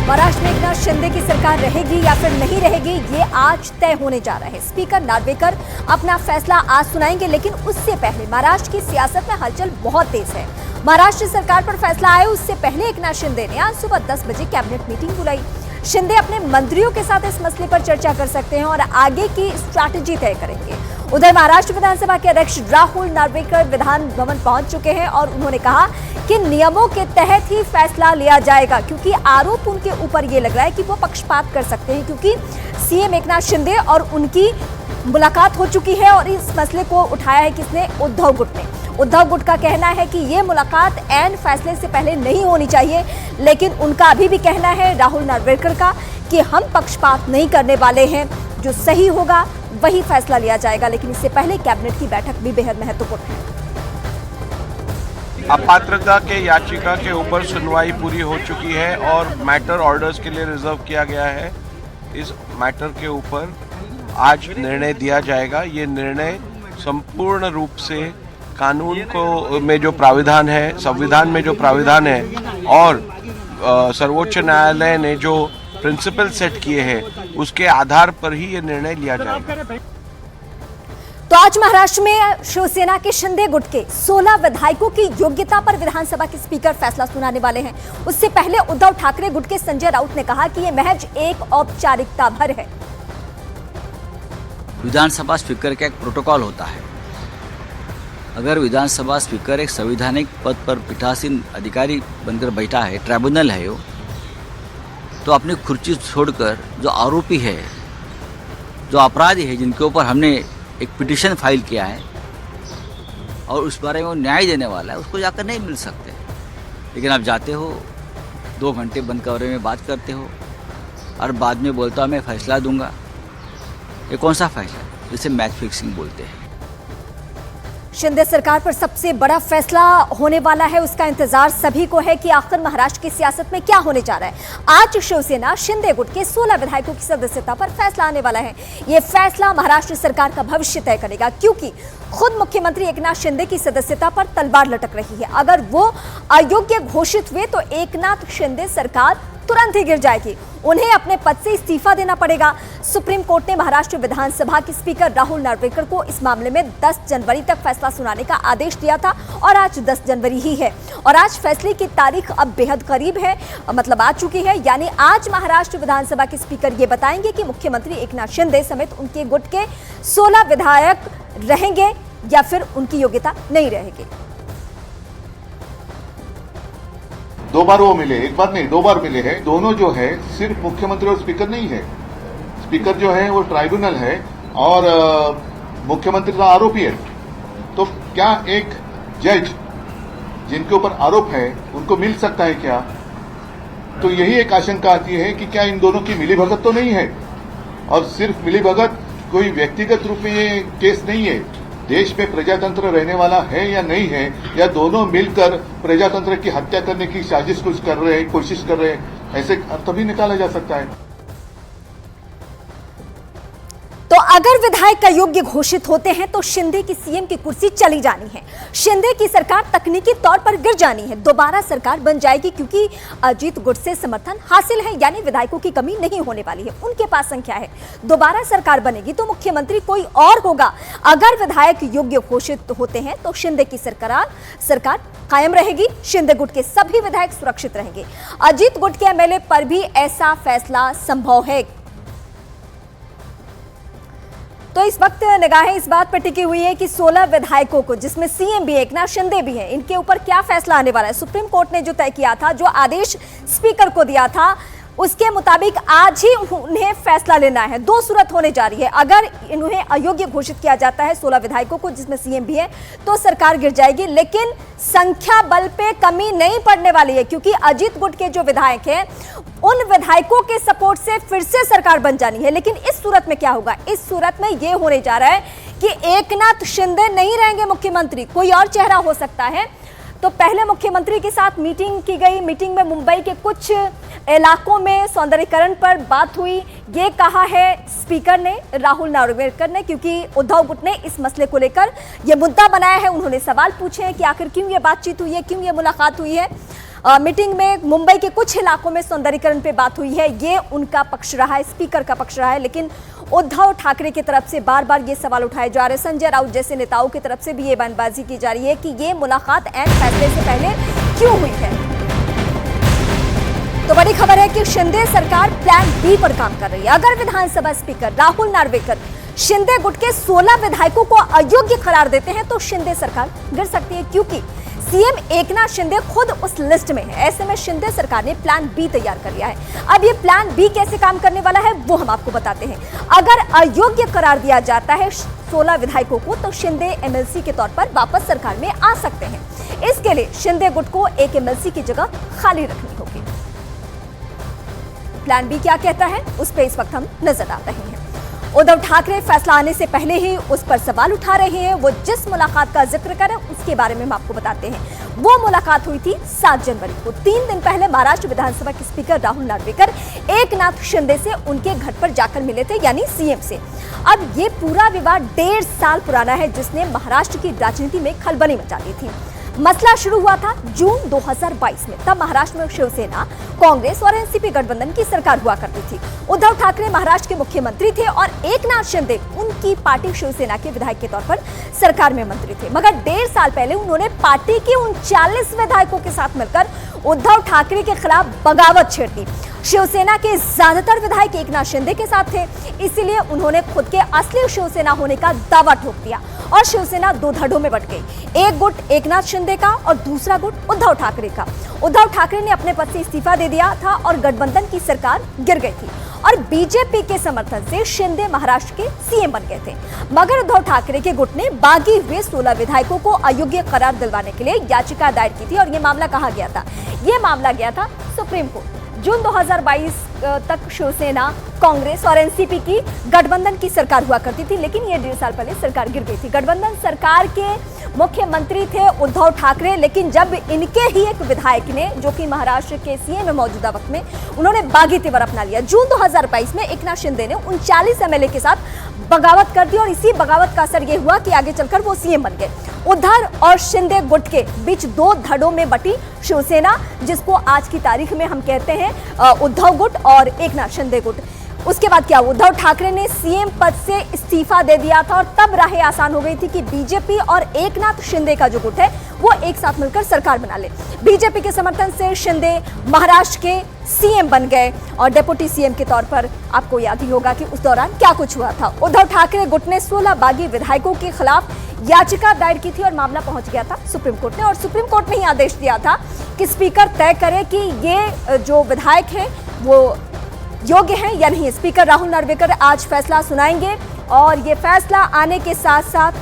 महाराष्ट्र में एकनाथ शिंदे की सरकार रहेगी या फिर नहीं रहेगी, ये आज तय होने जा रहा है। स्पीकर नार्वेकर अपना फैसला आज सुनाएंगे, लेकिन उससे पहले महाराष्ट्र की सियासत में हलचल बहुत तेज है। महाराष्ट्र सरकार पर फैसला आए उससे पहले एकनाथ शिंदे ने आज सुबह 10 बजे कैबिनेट मीटिंग बुलाई। शिंदे अपने मंत्रियों के साथ इस मसले पर चर्चा कर सकते हैं और आगे की स्ट्रैटेजी तय करेंगे। उधर महाराष्ट्र विधानसभा के अध्यक्ष राहुल नार्वेकर विधान भवन पहुंच चुके हैं और उन्होंने कहा कि नियमों के तहत ही फैसला लिया जाएगा, क्योंकि आरोप उनके ऊपर ये लग रहा है कि वो पक्षपात कर सकते हैं, क्योंकि सीएम एकनाथ शिंदे और उनकी मुलाकात हो चुकी है और इस मसले को उठाया है किसने? उद्धव गुट ने। उद्धव गुट का कहना है कि ये मुलाकात ऐन फैसले से पहले नहीं होनी चाहिए, लेकिन उनका अभी भी कहना है राहुल नार्वेकर का कि हम पक्षपात नहीं करने वाले हैं, जो सही होगा वही फैसला लिया जाएगा। लेकिन इससे पहले कैबिनेट की बैठक भी बेहद महत्वपूर्ण है। अपात्रता के याचिका के ऊपर सुनवाई पूरी हो चुकी है और मैटर ऑर्डर्स के लिए रिजर्व किया गया है। इस मैटर के ऊपर आज निर्णय दिया जाएगा। ये निर्णय संपूर्ण रूप से कानून को में जो प्राविधान है, संविधान में जो प्राविधान है और सर्वोच्च न्यायालय ने जो प्रिंसिपल सेट किए हैं उसके आधार पर ही ये निर्णय लिया जाएगा। तो आज महाराष्ट्र में शिवसेना के शिंदे गुट के 16 विधायकों की योग्यता पर विधानसभा के स्पीकर फैसला सुनाने वाले हैं। उससे पहले उद्धव ठाकरे गुट के संजय राउत ने कहा कि यह महज एक औपचारिकता भर है। विधानसभा स्पीकर का एक प्रोटोकॉल होता है। अगर विधानसभा स्पीकर एक संवैधानिक पद पर पीठासीन अधिकारी बनकर बैठा है, ट्राइब्यूनल है वो, तो अपनी कुर्सी छोड़कर जो आरोपी है, जो अपराधी है, जिनके ऊपर हमने एक पिटीशन फाइल किया है और उस बारे में वो न्याय देने वाला है, उसको जाकर नहीं मिल सकते। लेकिन आप जाते हो, 2 घंटे बंद कमरे में बात करते हो और बाद में बोलता हूँ मैं फैसला दूंगा। ये कौन सा फैसला? जिसे मैच फिक्सिंग बोलते हैं। शिंदे सरकार पर सबसे बड़ा फैसला होने वाला है, उसका इंतजार सभी को है कि आखिर महाराष्ट्र की सियासत में क्या होने जा रहा है। आज शिवसेना शिंदे गुट के 16 विधायकों की सदस्यता पर फैसला आने वाला है। यह फैसला महाराष्ट्र सरकार का भविष्य तय करेगा, क्योंकि खुद मुख्यमंत्री एकनाथ शिंदे की सदस्यता पर तलवार लटक रही है। अगर वो अयोग्य घोषित हुए तो एकनाथ शिंदे सरकार तुरंत ही गिर जाएगी, उन्हें अपने पद से इस्तीफा देना पड़ेगा। सुप्रीम कोर्ट ने महाराष्ट्र विधानसभा के स्पीकर राहुल नार्वेकर को इस मामले में 10 जनवरी तक फैसला सुनाने का आदेश दिया था और आज 10 जनवरी ही है और आज फैसले की तारीख अब बेहद करीब है, मतलब आ चुकी है। यानी आज महाराष्ट्र विधानसभा के स्पीकर ये बताएंगे कि मुख्यमंत्री एकनाथ शिंदे समेत उनके गुट के 16 विधायक रहेंगे या फिर उनकी योग्यता नहीं रहेगी। 2 बार वो मिले, एक बार नहीं 2 बार मिले हैं। दोनों जो है सिर्फ मुख्यमंत्री और स्पीकर नहीं है। स्पीकर जो है वो ट्राइब्यूनल है और मुख्यमंत्री का आरोपी है। तो क्या एक जज जिनके ऊपर आरोप है उनको मिल सकता है क्या? तो यही एक आशंका आती है कि क्या इन दोनों की मिलीभगत तो नहीं है। और सिर्फ मिलीभगत कोई व्यक्तिगत रूप में ये केस नहीं है। देश में प्रजातंत्र रहने वाला है या नहीं है, या दोनों मिलकर प्रजातंत्र की हत्या करने की साजिश कोशिश कर रहे हैं, ऐसे अर्थ भी निकाला जा सकता है। तो अगर विधायक अयोग्य घोषित होते हैं तो शिंदे की सीएम की कुर्सी चली जानी है। शिंदे की सरकार तकनीकी तौर पर गिर जानी है। दोबारा सरकार बन जाएगी, क्योंकि अजीत गुट से समर्थन हासिल है, यानी विधायकों की कमी नहीं होने वाली है, उनके पास संख्या है। दोबारा सरकार बनेगी तो मुख्यमंत्री कोई और होगा। अगर विधायक योग्य घोषित होते हैं तो शिंदे की सरकार कायम रहेगी। शिंदे गुट के सभी विधायक सुरक्षित रहेंगे। अजीत गुट के एमएलए पर भी ऐसा फैसला संभव है। तो इस वक्त निगाहें इस बात पर टिकी हुई है कि 16 विधायकों को, जिसमें सीएम भी एकनाथ शिंदे भी हैं, इनके ऊपर क्या फैसला आने वाला है। सुप्रीम कोर्ट ने जो तय किया था, जो आदेश स्पीकर को दिया था, उसके मुताबिक आज ही उन्हें फैसला लेना है। 2 सूरत होने जा रही है। अगर इन्हें अयोग्य घोषित किया जाता है 16 विधायकों को, जिसमें सीएम भी है, तो सरकार गिर जाएगी। लेकिन संख्या बल पे कमी नहीं पड़ने वाली है, क्योंकि अजीत गुट के जो विधायक हैं उन विधायकों के सपोर्ट से फिर से सरकार बन जानी है। लेकिन इस सूरत में क्या होगा? इस सूरत में यह होने जा रहा है कि एकनाथ शिंदे नहीं रहेंगे मुख्यमंत्री, कोई और चेहरा हो सकता है। तो पहले मुख्यमंत्री के साथ मीटिंग की गई। मीटिंग में मुंबई के कुछ इलाकों में सौंदर्यीकरण पर बात हुई। ये कहा है स्पीकर ने, राहुल नार्वेकर ने, क्योंकि उद्धव गुट ने इस मसले को लेकर यह मुद्दा बनाया है। उन्होंने सवाल पूछे हैं कि आखिर क्यों ये बातचीत हुई है, क्यों ये मुलाकात हुई है। मीटिंग में मुंबई के कुछ इलाकों में सौंदर्यीकरण पे बात हुई है, ये उनका पक्ष रहा है, स्पीकर का पक्ष रहा है। लेकिन उद्धव ठाकरे की तरफ से बार बार ये सवाल उठाए जा रहे हैं। संजय राउत जैसे नेताओं की तरफ से भी ये बयानबाजी की जा रही है कि ये मुलाकात ऐन फैसले से पहले क्यों हुई है। तो बड़ी खबर है कि शिंदे सरकार प्लान बी पर काम कर रही है। अगर विधानसभा स्पीकर राहुल नार्वेकर शिंदे गुट के 16 विधायकों को अयोग्य करार देते हैं तो शिंदे सरकार गिर सकती है, क्योंकि सीएम एकनाथ शिंदे खुद उस लिस्ट में है। ऐसे में शिंदे सरकार ने प्लान बी तैयार कर लिया है। अब ये प्लान बी कैसे काम करने वाला है वो हम आपको बताते हैं। अगर अयोग्य करार दिया जाता है 16 विधायकों को तो शिंदे एमएलसी के तौर पर वापस सरकार में आ सकते हैं। इसके लिए शिंदे गुट को एक एमएलसी की जगह खाली रखनी होगी। प्लान बी क्या कहता है उस पर इस वक्त हम नजर डाल रहे हैं। उद्धव ठाकरे फैसला आने से पहले ही उस पर सवाल उठा रहे हैं। वो जिस मुलाकात का जिक्र करें उसके बारे में हम आपको बताते हैं। वो मुलाकात हुई थी 7 जनवरी को। 3 दिन पहले महाराष्ट्र विधानसभा के स्पीकर राहुल नार्वेकर एकनाथ शिंदे से उनके घर पर जाकर मिले थे, यानी सीएम से। अब ये पूरा विवाद 1.5 साल पुराना है, जिसने महाराष्ट्र की राजनीति में खलबली मचा दी थी। मसला शुरू हुआ था जून 2022 में। तब महाराष्ट्र में शिवसेना, कांग्रेस और एनसीपी गठबंधन की सरकार हुआ करती थी। उद्धव ठाकरे महाराष्ट्र के मुख्यमंत्री थे और एकनाथ शिंदे उनकी पार्टी शिवसेना के विधायक के तौर पर सरकार में मंत्री थे। मगर 1.5 साल पहले उन्होंने पार्टी के 39 विधायकों के साथ मिलकर उद्धव ठाकरे के खिलाफ बगावत छेड़ दी। शिवसेना के ज्यादातर विधायक एकनाथ शिंदे के साथ थे, इसीलिए उन्होंने खुद के असली शिवसेना होने का दावा ठोक दिया और शिवसेना 2 धड़ों में बंट गई। एक गुट एकनाथ शिंदे का और दूसरा गुट उद्धव ठाकरे का। उद्धव ठाकरे ने अपने पद से इस्तीफा दे दिया था और गठबंधन की सरकार गिर गई थी और बीजेपी के समर्थन से शिंदे महाराष्ट्र के सीएम बन गए थे। मगर उद्धव ठाकरे के गुट ने बागी हुए 16 विधायकों को अयोग्य करार दिलवाने के लिए याचिका दायर की थी और ये मामला कहा गया था। ये मामला गया था सुप्रीम कोर्ट। जून 2022 तक शिवसेना, कांग्रेस और एनसीपी की गठबंधन की सरकार हुआ करती थी, लेकिन ये 1.5 साल पहले सरकार गिर गई थी। गठबंधन सरकार के मुख्यमंत्री थे उद्धव ठाकरे, लेकिन जब इनके ही एक विधायक ने, जो कि महाराष्ट्र के सीएम है मौजूदा वक्त में, उन्होंने बागी तेवर अपना लिया। जून 2022 में एकनाथ शिंदे ने 39 एमएलए के साथ बगावत कर दी और इसी बगावत का असर ये हुआ कि आगे चलकर वो सीएम बन गए। उद्धव और शिंदे गुट के बीच 2 धड़ों में बटी शिवसेना, जिसको आज की तारीख में हम कहते हैं उद्धव गुट और एकनाथ शिंदे गुट। उसके बाद क्या, उद्धव ठाकरे ने सीएम पद से इस्तीफा दे दिया था और तब राहें आसान हो गई थी कि बीजेपी और एकनाथ शिंदे का जो गुट है वो एक साथ मिलकर सरकार बना ले। बीजेपी के समर्थन से शिंदे महाराष्ट्र के सीएम बन गए और डेप्यूटी सीएम के तौर पर आपको याद ही होगा कि उस दौरान क्या कुछ हुआ था। उद्धव ठाकरे गुट ने 16 बागी विधायकों के खिलाफ याचिका दायर की थी और मामला पहुंच गया था सुप्रीम कोर्ट में। और सुप्रीम कोर्ट ने ही आदेश दिया था कि स्पीकर तय करे कि ये जो विधायक है वो योग्य है या नहीं। स्पीकर राहुल नार्वेकर आज फैसला सुनाएंगे और ये फैसला आने के साथ साथ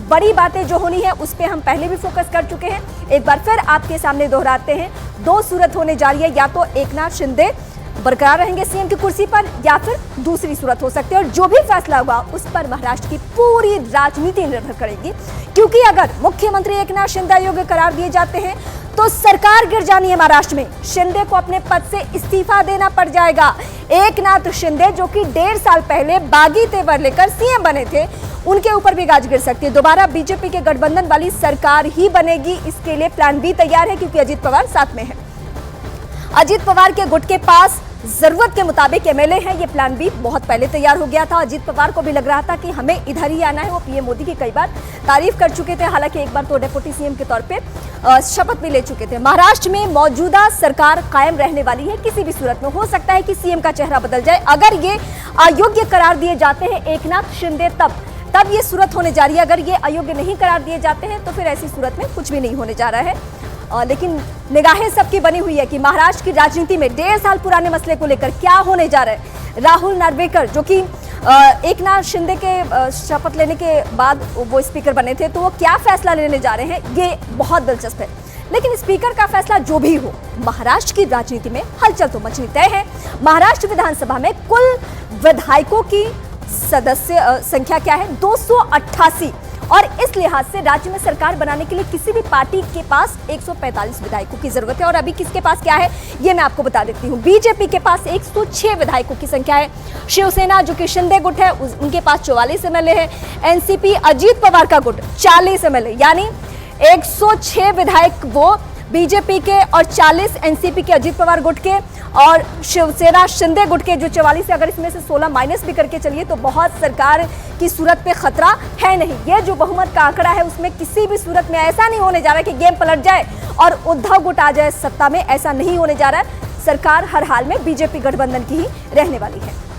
बड़ी बातें जो होनी है उस पर हम पहले भी फोकस कर चुके हैं। एक बार फिर आपके सामने दोहराते हैं। 2 सूरत होने जा रही है, या तो एकनाथ शिंदे बरकरार रहेंगे सीएम की कुर्सी पर या फिर दूसरी सूरत हो सकती है। और जो भी फैसला हुआ उस पर महाराष्ट्र की पूरी राजनीति निर्भर करेगी, क्योंकि अगर मुख्यमंत्री एकनाथ शिंदे अयोग्य करार दिए जाते हैं तो सरकार गिर जानी है महाराष्ट्र में। शिंदे को अपने पद से इस्तीफा देना पड़ जाएगा। एकनाथ शिंदे जो कि 1.5 साल पहले बागी तेवर लेकर सीएम बने थे, उनके ऊपर भी गाज गिर सकती है। दोबारा बीजेपी के गठबंधन वाली सरकार ही बनेगी। इसके लिए प्लान बी तैयार है, क्योंकि अजीत पवार साथ में है। अजीत पवार के गुट के पास जरूरत के मुताबिक एमएलए है। ये प्लान बी बहुत पहले तैयार हो गया था। अजीत पवार को भी लग रहा था कि हमें इधर ही आना है। वो पीएम मोदी की कई बार तारीफ कर चुके थे, हालांकि एक बार तो डेप्यूटी सीएम के तौर पे शपथ भी ले चुके थे। महाराष्ट्र में मौजूदा सरकार कायम रहने वाली है। किसी भी सूरत में हो सकता है कि सीएम का चेहरा बदल जाए। अगर ये अयोग्य करार दिए जाते हैं एकनाथ शिंदे तब ये सूरत होने जा रही है। अगर ये अयोग्य नहीं करार दिए जाते हैं तो फिर ऐसी सूरत में कुछ भी नहीं होने जा रहा है। लेकिन निगाहें सबकी बनी हुई है कि महाराष्ट्र की राजनीति में 1.5 साल पुराने मसले को लेकर क्या होने जा रहा है। राहुल नार्वेकर जो कि एकनाथ शिंदे के शपथ लेने के बाद वो स्पीकर बने थे, तो वो क्या फैसला लेने जा रहे हैं ये बहुत दिलचस्प है। लेकिन स्पीकर का फैसला जो भी हो, महाराष्ट्र की राजनीति में हलचल तो मचनी तय है। महाराष्ट्र विधानसभा में कुल विधायकों की सदस्य संख्या क्या है? 288। और इस लिहाज से राज्य में सरकार बनाने के लिए किसी भी पार्टी के पास 145 विधायकों की जरूरत है। और अभी किसके पास क्या है ये मैं आपको बता देती हूँ। बीजेपी के पास 106 विधायकों की संख्या है। शिवसेना जो कि शिंदे गुट है उनके पास 44 एमएलए है। एनसीपी अजीत पवार का गुट 40 एमएलए, यानी 106 विधायक वो बीजेपी के और 40 एनसीपी के अजीत पवार गुट के और शिवसेना शिंदे गुट के जो 44 है, अगर इसमें से 16 माइनस भी करके चलिए तो बहुत सरकार की सूरत पे खतरा है नहीं। ये जो बहुमत का आंकड़ा है उसमें किसी भी सूरत में ऐसा नहीं होने जा रहा है कि गेम पलट जाए और उद्धव गुट आ जाए सत्ता में, ऐसा नहीं होने जा रहा है। सरकार हर हाल में बीजेपी गठबंधन की ही रहने वाली है।